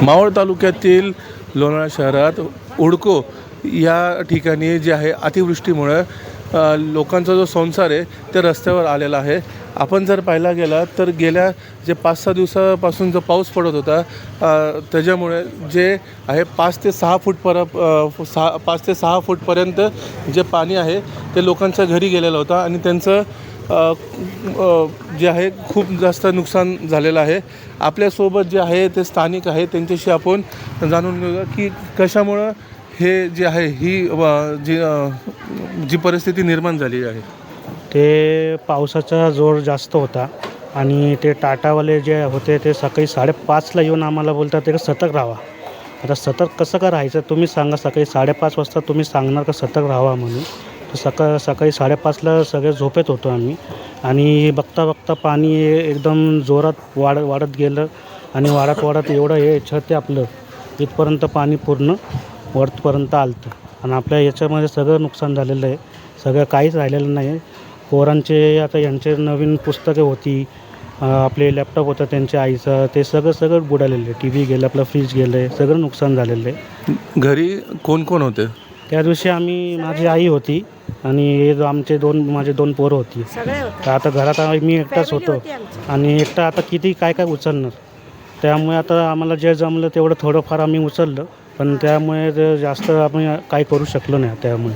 मावळ तालुक्यातील लोणावळा शहरात उडको या ठिकाणी जे आहे अतिवृष्टीमुळे लोकांचा जो संसार आहे ते रस्त्यावर आलेला आहे. आपण जर पाहायला गेला तर गेल्या जे 5-6 दिवसापासून जो पाऊस पडत होता त्याच्यामुळे जे आहे 5 ते 6 फूटपर्यंत जे पाणी आहे ते लोकांच्या घरी गेलेलं होतं आणि त्यांचं जे आहे खूप जास्त नुकसान झालेलं आहे. आपल्यासोबत जे आहे ते स्थानिक आहे, त्यांच्याशी आपण जाणून घेऊया की कशामुळं हे जे आहे जी परिस्थिती निर्माण झाली आहे. ते पावसाचा जोर जास्त होता आणि ते टाटावाले जे होते ते सकाळी 5:30ला येऊन आम्हाला बोलतात ते सतर्क राहा. आता सतर्क कसं का राहायचं तुम्ही सांगा. सकाळी 5:30 वाजता तुम्ही सांगणार का सतर्क राहावा म्हणून. तर सकाळी 5:30ला सगळे झोपेत होतो आम्ही आणि बघता पाणी एकदम जोरात वाढत गेलं आणि वाढत एवढं हे छत आपलं इथपर्यंत पाणी पूर्ण वरपर्यंत आलं आणि आपल्या याच्यामध्ये सगळं नुकसान झालेलं आहे. सगळं काहीच राहिलेलं नाही. पोरांचे आता यांचे नवीन पुस्तकं होती, आपले लॅपटॉप होतं त्यांच्या आईचं, ते सगळं बुडालेलं आहे. टी व्ही गेलं, आपलं फ्रीज गेलं आहे, सगळं नुकसान झालेलं आहे. घरी कोण कोण होते त्या दिवशी माझी आई होती आणि माझे दोन पोरं होती. तर आता घरात मी एकटाच होतो आणि एकटा आता किती काय उचलणार. त्यामुळे आता आम्हाला जे जमलं तेवढं थोडंफार आम्ही उचललं, पण त्यामुळे जास्त आम्ही काही करू शकलो नाही. त्यामुळे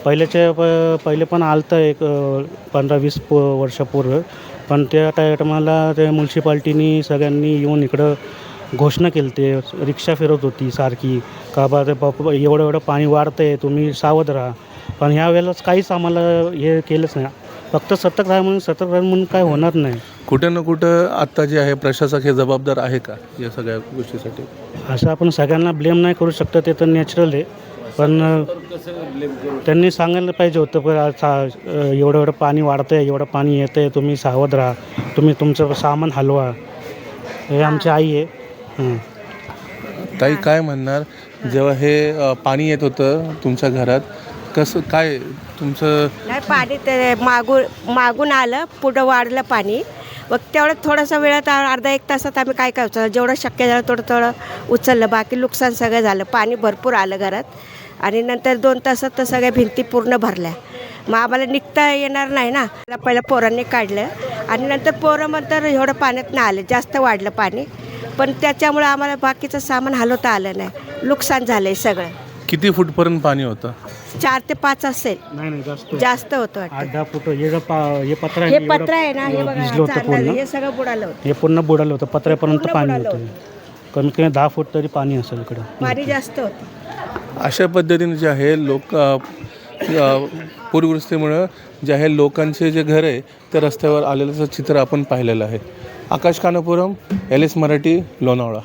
पहिले पण आलं तर एक 15-20 वर्षापूर्वी, पण त्या टायमाला त्या म्युन्सिपाल्टीनी सगळ्यांनी येऊन इकडं घोषणा केली. ते रिक्षा फिरत होती सारखी का बा एवढं पाणी वाढतं आहे, तुम्ही सावध राहा. पण ह्या वेळेलाच काहीच आम्हाला हे केलंच नाही. फक्त सतर्क राहा म्हणून काय होणार नाही. कुठे ना कुठं आत्ता जे आहे प्रशासक हे जबाबदार आहे का या सगळ्या गोष्टीसाठी? असं आपण सगळ्यांना ब्लेम नाही करू शकतो, ते तर नॅचरल आहे. पण त्यांनी सांगायला पाहिजे होतं एवढं पाणी वाढतं आहे, एवढं पाणी येतं आहे, तुम्ही सावध राहा, तुम्ही तुमचं सामान हलवा. हे आमची आई आहे. ताई काय म्हणणार जेव्हा हे पाणी येत होतं तुमच्या घरात, कसं काय तुमचं? नाही, पाणी ते मागून आलं, पुढं वाढलं पाणी. मग तेवढं थोडासा वेळात अर्धा एक तासात आम्ही काय उचललं, जेवढं शक्य झालं थोडं उचललं. बाकी नुकसान सगळं झालं. पाणी भरपूर आलं घरात आणि नंतर 2 तासात तर सगळ्या भिंती पूर्ण भरल्या. मग आम्हाला निघता येणार नाही ना. पहिलं पोरांनी काढलं आणि नंतर पोरं नंतर एवढं पाण्यात नाही आले, जास्त वाढलं पाणी. पण त्याच्यामुळे आम्हाला बाकीचं सामान हलवता आलं नाही. नुकसान झालं आहे सगळं. किती फूटपर्यंत पाणी होतं? 4 ते 5 असेल. नाही जास्त होतं. 8-10 फूट. हे पत्र आहे ना, हे बघा, हे सगळं बुडालं होतं. हे पूर्ण बुडालं होतं. पत्र्यापर्यंत पाणी होतं. कमीत कमी 10 फूट तरी पाणी असेल इकडं. पाणी जास्त होतं. अशा पद्धतीने जे आहे पूरग्रस्तीमुळं जे आहे लोकांचे जे घर आहे ते रस्त्यावर आलेलं चित्र आपण पाहिलेलं आहे. आकाश कानापुरम, LS मराठी, लोणावळा.